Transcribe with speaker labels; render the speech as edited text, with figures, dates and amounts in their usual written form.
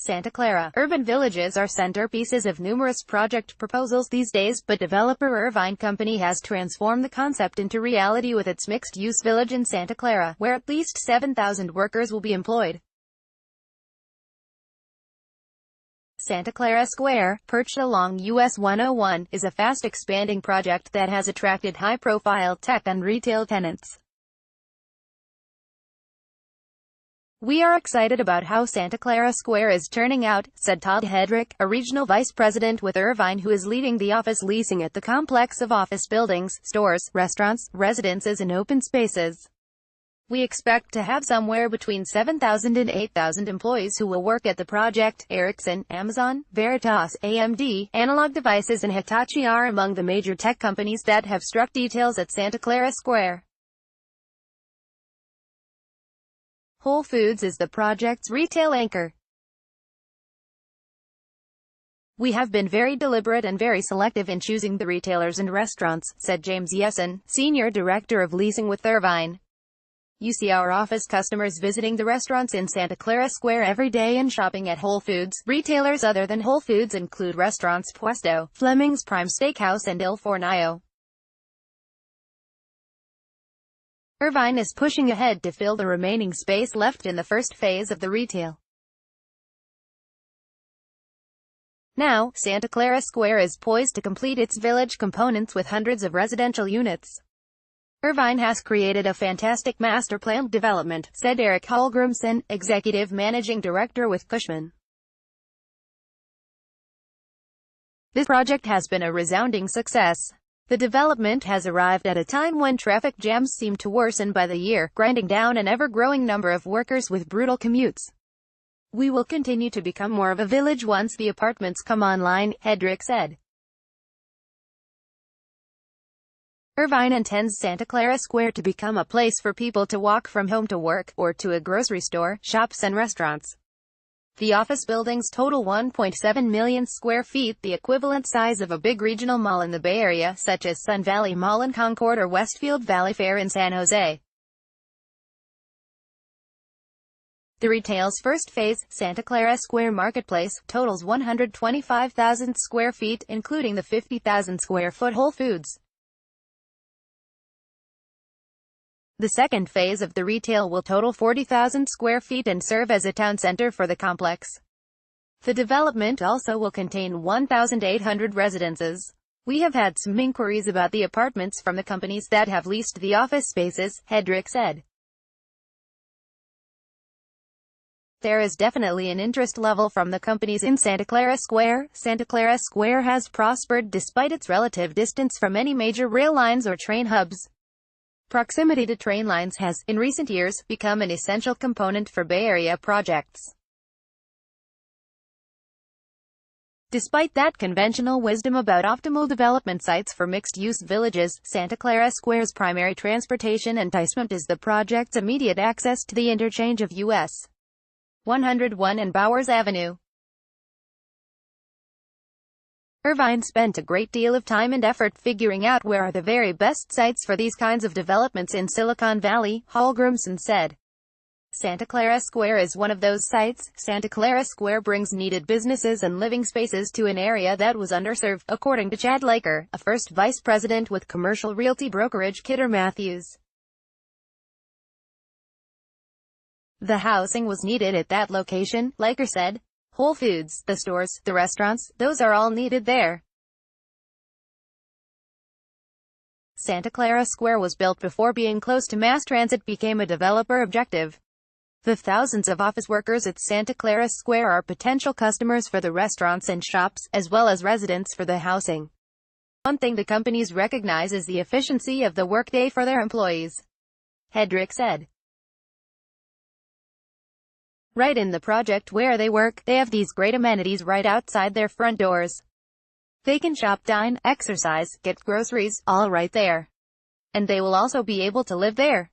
Speaker 1: Santa Clara. Urban villages are centerpieces of numerous project proposals these days, but developer Irvine Company has transformed the concept into reality with its mixed-use village in Santa Clara, where at least 7,000 workers will be employed. Santa Clara Square, perched along US 101, is a fast-expanding project that has attracted high-profile tech and retail tenants. "We are excited about how Santa Clara Square is turning out," said Todd Hedrick, a regional vice president with Irvine who is leading the office leasing at the complex of office buildings, stores, restaurants, residences and open spaces. "We expect to have somewhere between 7,000 and 8,000 employees who will work at the project." Ericsson, Amazon, Veritas, AMD, Analog Devices and Hitachi are among the major tech companies that have struck deals at Santa Clara Square. Whole Foods is the project's retail anchor. "We have been very deliberate and very selective in choosing the retailers and restaurants," said James Yesson, Senior Director of Leasing with Irvine. "You see our office customers visiting the restaurants in Santa Clara Square every day and shopping at Whole Foods." Retailers other than Whole Foods include restaurants Puesto, Fleming's Prime Steakhouse and Il Fornaio. Irvine is pushing ahead to fill the remaining space left in the first phase of the retail. Now, Santa Clara Square is poised to complete its village components with hundreds of residential units. "Irvine has created a fantastic master-planned development," said Eric Hallgrimson, Executive Managing Director with Cushman. "This project has been a resounding success. The development has arrived at a time when traffic jams seem to worsen by the year, grinding down an ever-growing number of workers with brutal commutes. We will continue to become more of a village once the apartments come online," Hedrick said. Irvine intends Santa Clara Square to become a place for people to walk from home to work, or to a grocery store, shops and restaurants. The office buildings total 1.7 million square feet, the equivalent size of a big regional mall in the Bay Area, such as Sun Valley Mall in Concord or Westfield Valley Fair in San Jose. The retail's first phase, Santa Clara Square Marketplace, totals 125,000 square feet, including the 50,000 square foot Whole Foods. The second phase of the retail will total 40,000 square feet and serve as a town center for the complex. The development also will contain 1,800 residences. "We have had some inquiries about the apartments from the companies that have leased the office spaces," Hedrick said. "There is definitely an interest level from the companies in Santa Clara Square." Santa Clara Square has prospered despite its relative distance from any major rail lines or train hubs. Proximity to train lines has, in recent years, become an essential component for Bay Area projects. Despite that conventional wisdom about optimal development sites for mixed-use villages, Santa Clara Square's primary transportation enticement is the project's immediate access to the interchange of US 101 and Bowers Avenue. Irvine spent a great deal of time and effort figuring out where are the very best sites for these kinds of developments in Silicon Valley, Hallgrimson said. Santa Clara Square is one of those sites. Santa Clara Square brings needed businesses and living spaces to an area that was underserved, according to Chad Laker, a first vice president with commercial realty brokerage Kidder Matthews. "The housing was needed at that location," Laker said. "Whole Foods, the stores, the restaurants, those are all needed there." Santa Clara Square was built before being close to mass transit became a developer objective. The thousands of office workers at Santa Clara Square are potential customers for the restaurants and shops, as well as residents for the housing. "One thing the companies recognize is the efficiency of the workday for their employees," Hedrick said. "Right in the project where they work, they have these great amenities right outside their front doors. They can shop, dine, exercise, get groceries, all right there. And they will also be able to live there."